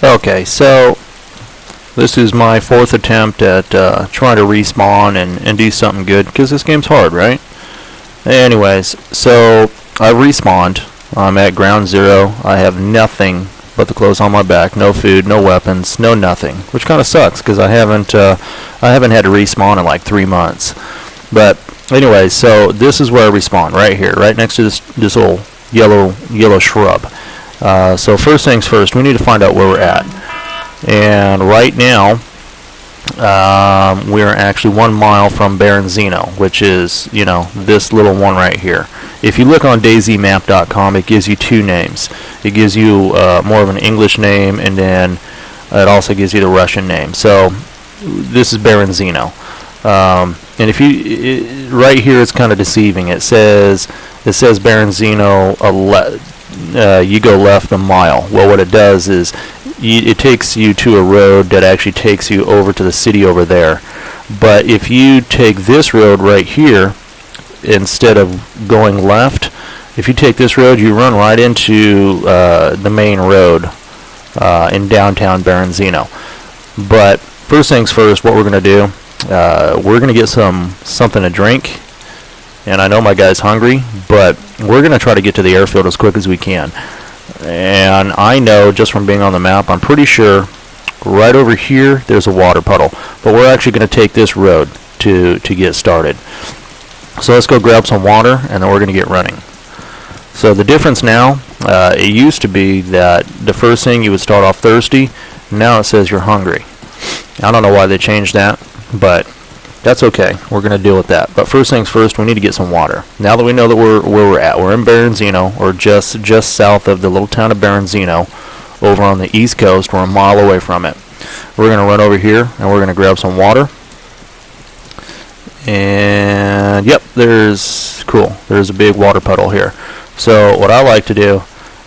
Okay, so this is my fourth attempt at trying to respawn and do something good, because this game's hard, right? Anyways, so I respawned. I'm at ground zero. I have nothing but the clothes on my back, no food, no weapons, no nothing, which kind of sucks because I haven't had to respawn in like 3 months. But anyway, so this is where I respawn, right here, right next to this little yellow shrub. So first things first, we need to find out where we're at. And right now, we're actually 1 mile from Baronzino, which is, you know, this little one right here. If you look on DayZmap.com, it gives you two names. It gives you more of an English name, and then it also gives you the Russian name. So this is Baronzino. And if you right here, it's kind of deceiving. It says Baronzino. You go left a mile. Well, what it does is it takes you to a road that actually takes you over to the city over there. But if you take this road right here, instead of going left, if you take this road, you run right into the main road in downtown Baronzino. But first things first, what we're going to do, we're going to get something to drink. And I know my guy's hungry, but we're going to try to get to the airfield as quick as we can. And I know, just from being on the map, I'm pretty sure right over here there's a water puddle. But we're actually going to take this road to get started. So let's go grab some water, and then we're going to get running. So the difference now, it used to be that the first thing you would start off thirsty. Now it says you're hungry. I don't know why they changed that, but that's okay. We're going to deal with that. But first things first, we need to get some water. Now that we know that where we're at, we're in Baronzino, or just south of the little town of Baronzino, over on the east coast. We're a mile away from it. We're going to run over here, and we're going to grab some water. And yep, there's a big water puddle here. So what I like to do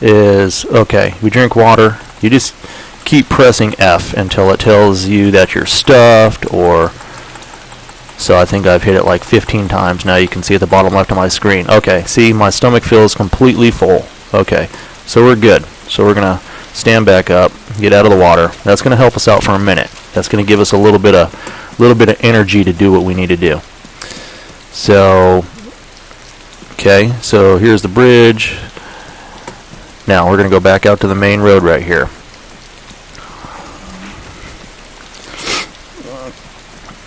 is, okay, we drink water. You just keep pressing F until it tells you that you're stuffed, or so I think I've hit it like 15 times. Now you can see at the bottom left of my screen. Okay, see, my stomach feels completely full. Okay, so we're good. So we're gonna stand back up, get out of the water. That's gonna help us out for a minute. That's gonna give us a little bit of energy to do what we need to do. So, okay, so here's the bridge. Now we're gonna go back out to the main road right here.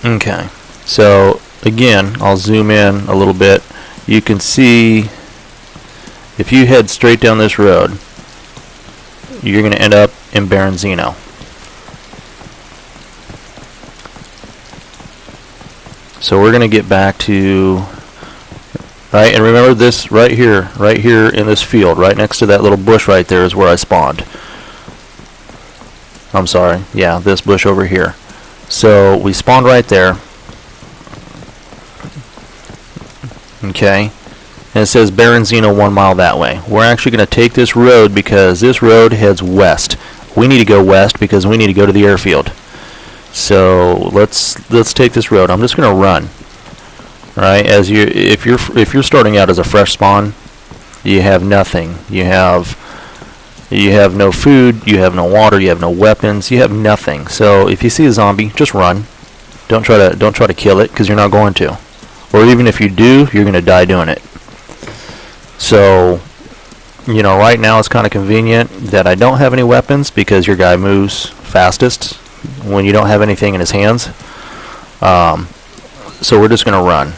Okay. So again, I'll zoom in a little bit. You can see if you head straight down this road, you're going to end up in Baronzino. So we're going to get back to, right, and remember this right here in this field, right next to that little bush right there is where I spawned. I'm sorry, yeah, this bush over here. So we spawned right there. Okay, and it says Baronzino 1 mile that way. We're actually going to take this road because this road heads west. We need to go west because we need to go to the airfield. So let's take this road. I'm just going to run. Right, if you're starting out as a fresh spawn, you have nothing. You have no food. You have no water. You have no weapons. You have nothing. So if you see a zombie, just run. Don't try to kill it because you're not going to. Or even if you do, you're going to die doing it. So, you know, right now it's kind of convenient that I don't have any weapons because your guy moves fastest when you don't have anything in his hands. So we're just going to run.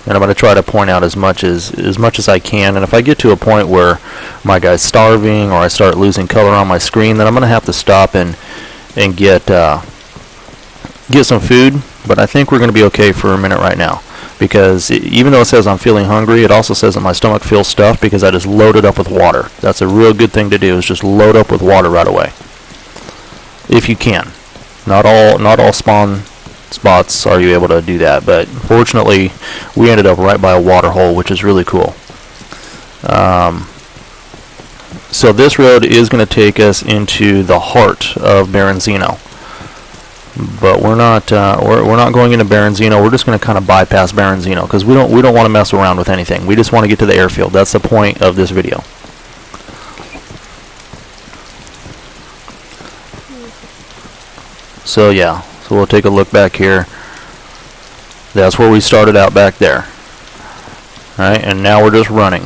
And I'm going to try to point out as much as I can. And if I get to a point where my guy's starving or I start losing color on my screen, then I'm going to have to stop and get some food. But I think we're going to be okay for a minute right now. Because even though it says I'm feeling hungry, it also says that my stomach feels stuffed because I just loaded up with water. That's a real good thing to do, is just load up with water right away. If you can. Not all spawn spots are you able to do that, but fortunately we ended up right by a water hole, which is really cool. So this road is going to take us into the heart of Baronzino. But we're not going into Baronzino. We're just going to kind of bypass Baronzino because we don't want to mess around with anything. We just want to get to the airfield. That's the point of this video. So yeah, so we'll take a look back here. That's where we started out back there. Alright, and now we're just running.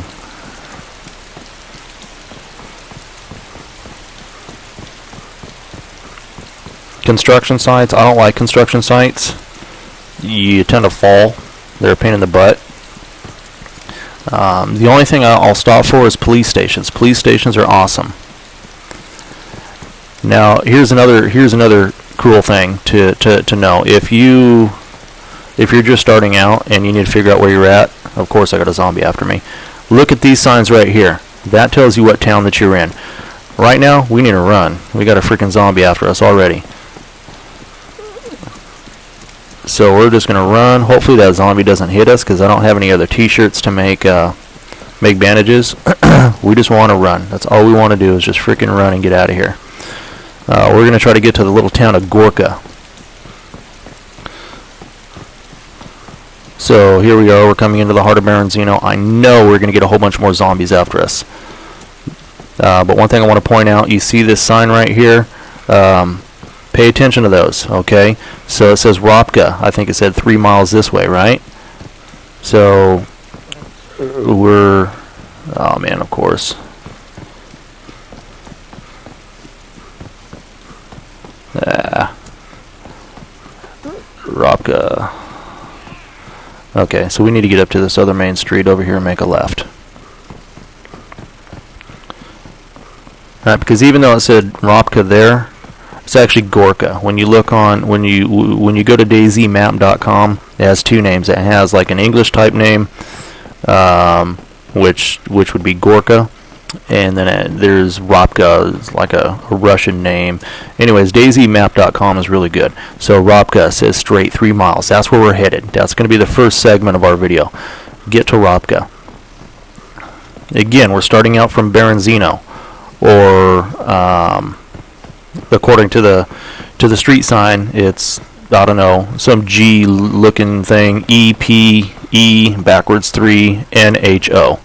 Construction sites, I don't like construction sites. You tend to fall. They're a pain in the butt. The only thing I'll stop for is police stations. Police stations are awesome. Now, here's another cool thing to know. If you're just starting out and you need to figure out where you're at, of course I got a zombie after me. Look at these signs right here. That tells you what town that you're in. Right now, we need to run. We got a freaking zombie after us already. So we're just gonna run. Hopefully that zombie doesn't hit us, because I don't have any other t-shirts to make bandages. We just want to run. That's all we want to do, is just freaking run and get out of here. We're gonna try to get to the little town of Gorka. So here we are. We're coming into the heart of Baranzino. I know we're gonna get a whole bunch more zombies after us. But one thing I want to point out, you see this sign right here. Pay attention to those, okay? So it says Ropka. I think it said 3 miles this way, right? So we're, oh man, of course. Ropka. Okay, so we need to get up to this other main street over here and make a left. Alright, because even though it said Ropka there, it's actually Gorka. When you look on, when you go to DayZmap.com, it has two names. It has like an English type name, which would be Gorka, and then there's Ropka, it's like a Russian name. Anyways, DayZmap.com is really good. So Ropka says straight 3 miles. That's where we're headed. That's going to be the first segment of our video. Get to Ropka. Again, we're starting out from Baranzino, or according to the street sign, it's, I don't know, some G looking thing, EPE backwards 3 NHO.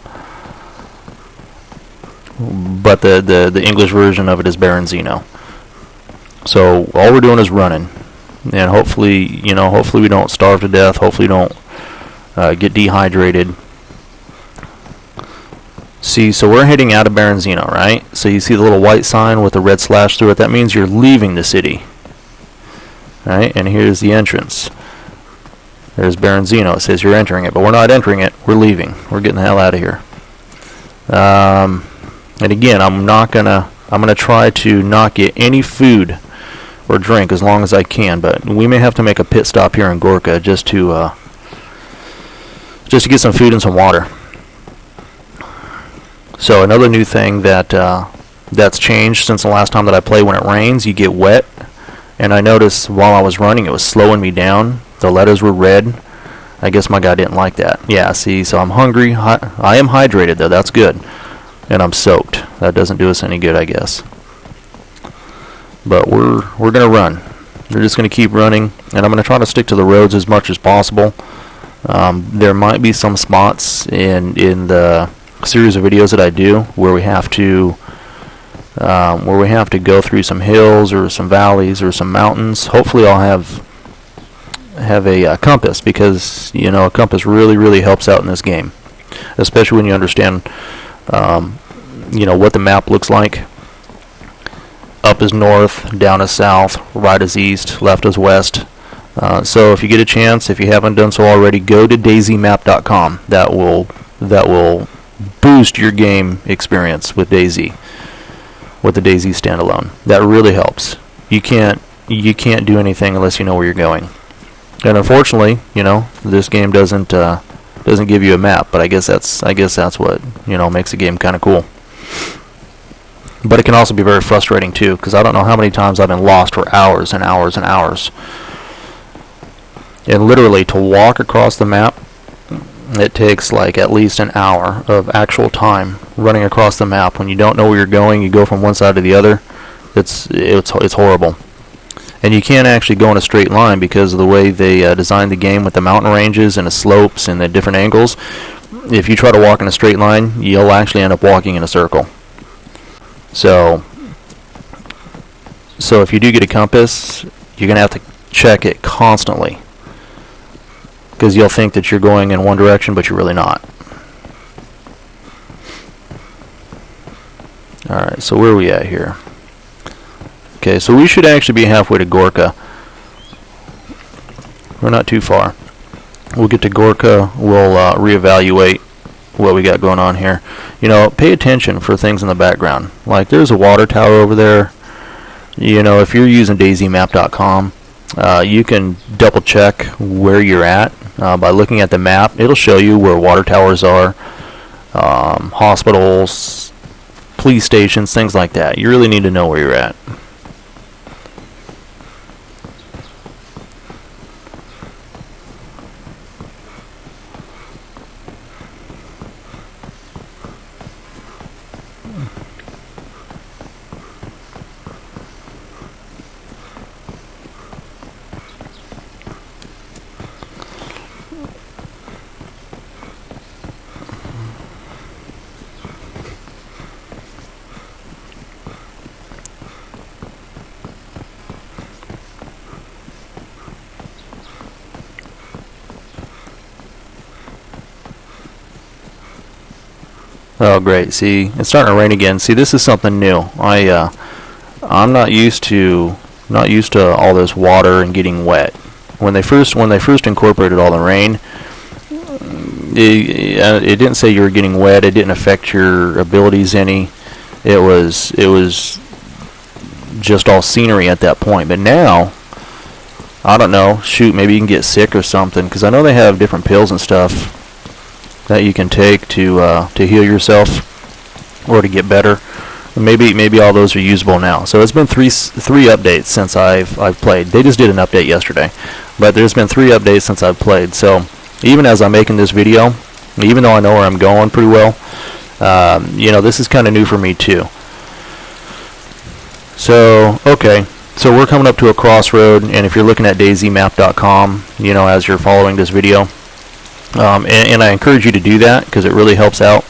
But the English version of it is Baranzino. So all we're doing is running, and hopefully we don't starve to death. Hopefully we don't get dehydrated. See, so we're heading out of Baranzino, right? So you see the little white sign with the red slash through it. That means you're leaving the city, right? And here's the entrance. There's Baranzino. It says you're entering it, but we're not entering it. We're leaving. We're getting the hell out of here. And again, I'm gonna try to not get any food or drink as long as I can. But we may have to make a pit stop here in Gorka just to get some food and some water. So another new thing that's changed since the last time that I played, when it rains, you get wet. And I noticed while I was running, it was slowing me down. The letters were red. I guess my guy didn't like that. Yeah, see, so I'm hungry. I am hydrated, though. That's good. And I'm soaked. That doesn't do us any good, I guess. But we're going to run. We're just going to keep running. And I'm going to try to stick to the roads as much as possible. There might be some spots in the series of videos that I do where we have to go through some hills or some valleys or some mountains. Hopefully I'll have a compass, because a compass really helps out in this game, especially when you understand what the map looks like. Up is north, down is south, right is east, left is west. So if you get a chance, if you haven't done so already, go to DayZmap.com. That will boost your game experience with DayZ, with the DayZ Standalone. That really helps. You can't do anything unless you know where you're going. And unfortunately, this game doesn't give you a map. But I guess that's what makes the game kind of cool. But it can also be very frustrating too, because I don't know how many times I've been lost for hours and hours and hours. And literally, to walk across the map, it takes like at least an hour of actual time running across the map. When you don't know where you're going, you go from one side to the other. It's horrible. And you can't actually go in a straight line because of the way they designed the game with the mountain ranges and the slopes and the different angles. If you try to walk in a straight line, you'll actually end up walking in a circle. So if you do get a compass, you're going to have to check it constantly, because you'll think that you're going in one direction, but you're really not. Alright, so where are we at here? Okay, so we should actually be halfway to Gorka. We're not too far. We'll get to Gorka, we'll reevaluate what we got going on here. You know, pay attention for things in the background. Like, there's a water tower over there. You know, if you're using DayZmap.com, you can double check where you're at by looking at the map. It'll show you where water towers are, hospitals, police stations, things like that. You really need to know where you're at. Oh great, see, it's starting to rain again. See, this is something new. I'm not used to all this water and getting wet. When they first incorporated all the rain, it didn't say you were getting wet. It didn't affect your abilities any. It was just all scenery at that point. But now, I don't know, shoot, maybe you can get sick or something, because I know they have different pills and stuff that you can take to heal yourself or to get better. Maybe all those are usable now. So it's been three updates since I've played. They just did an update yesterday, but there's been 3 updates since I've played. So even as I'm making this video, even though I know where I'm going pretty well, you know, this is kind of new for me too. So okay, so we're coming up to a crossroad, and if you're looking at DayZmap.com, you know, as you're following this video. And I encourage you to do that, because it really helps out.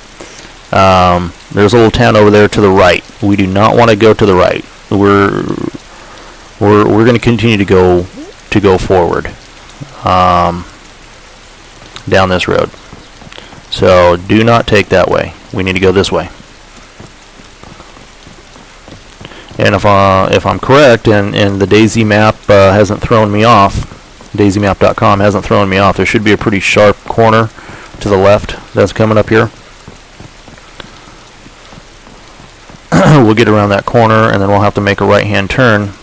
There's a little town over there to the right. We do not want to go to the right. We're going to continue to go forward down this road. So do not take that way. We need to go this way. And if I'm correct, and the DayZ map hasn't thrown me off, DayZmap.com hasn't thrown me off, there should be a pretty sharp corner to the left that's coming up here. We'll get around that corner, and then we'll have to make a right-hand turn,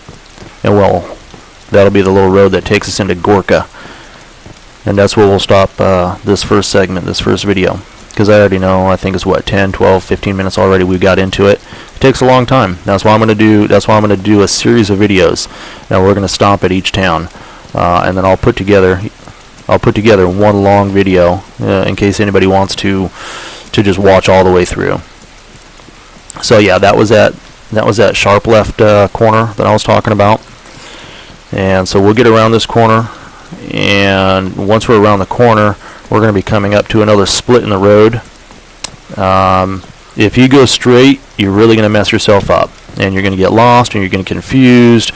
and that'll be the little road that takes us into Gorka. And that's where we'll stop this first segment, this first video, because I already know, I think it's what, 10, 12, 15 minutes already we got into it. It takes a long time. That's why I'm going to do a series of videos. Now we're going to stop at each town. And then I'll put together one long video in case anybody wants to just watch all the way through. So yeah, that was that sharp left corner that I was talking about. And so we'll get around this corner, and once we're around the corner, we're going to be coming up to another split in the road. If you go straight, you're really going to mess yourself up, and you're going to get lost, and you're going to get confused,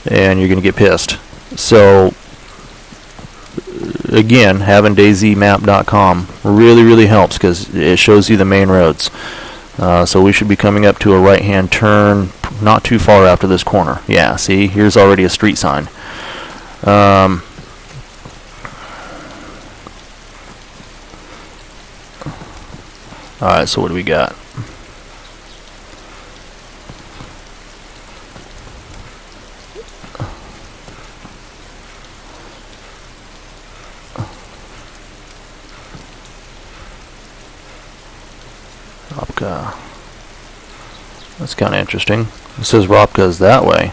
and you're going to get pissed. So again, having DayZmap.com really helps, because it shows you the main roads. So we should be coming up to a right-hand turn not too far after this corner. Yeah, see, here's already a street sign. Alright, so what do we got? Ropka. That's kind of interesting. It says Ropka is that way,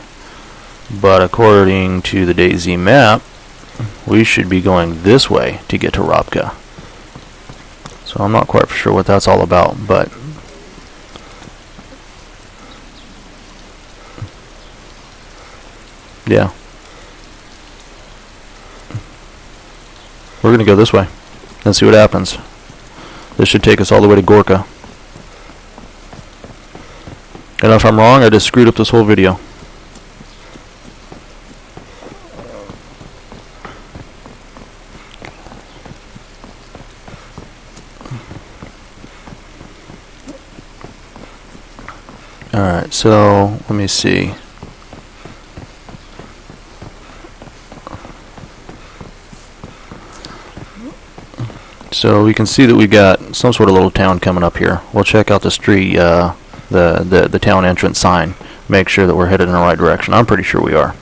but according to the DayZ map, we should be going this way to get to Ropka. So I'm not quite sure what that's all about, but yeah, we're gonna go this way and see what happens. This should take us all the way to Gorka. And if I'm wrong, I just screwed up this whole video. Alright, so let me see. So we can see that we got some sort of little town coming up here. We'll check out the street, the town entrance sign. Make sure that we're headed in the right direction. I'm pretty sure we are.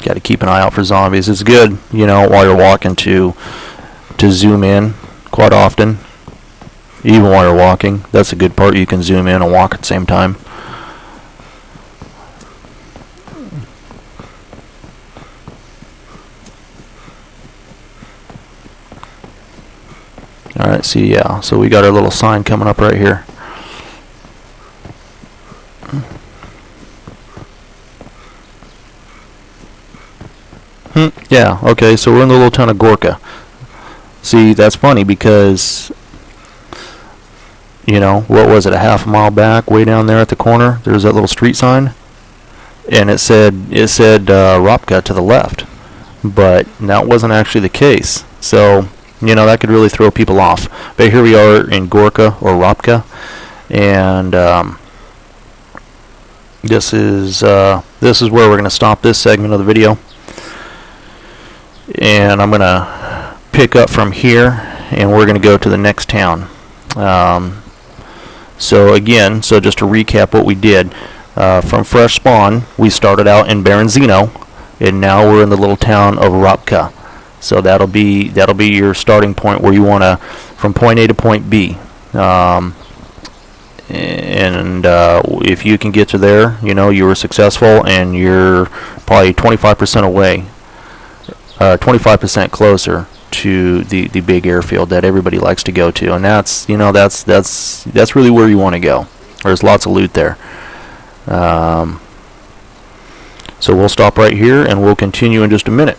Got to keep an eye out for zombies. It's good, you know, while you're walking to zoom in quite often. Even while you're walking, that's a good part. You can zoom in and walk at the same time. Alright, see, yeah, so we got our little sign coming up right here. Yeah, okay, so we're in the little town of Gorka. See, that's funny because, you know, what was it, a half a mile back, way down there at the corner, there's that little street sign, and it said Ropka to the left, but that wasn't actually the case. So, you know, that could really throw people off. But here we are in Gorka, or Ropka, and this is where we're going to stop this segment of the video. And I'm going to pick up from here, and we're going to go to the next town. So just to recap what we did, from Fresh Spawn, we started out in Berenzino, and now we're in the little town of Ropka. So that'll be your starting point where you want to, from point A to point B. If you can get to there, you know, you were successful, and you're probably 25% away. 25% closer to the big airfield that everybody likes to go to, and that's really where you want to go. There's lots of loot there. So we'll stop right here, and we'll continue in just a minute.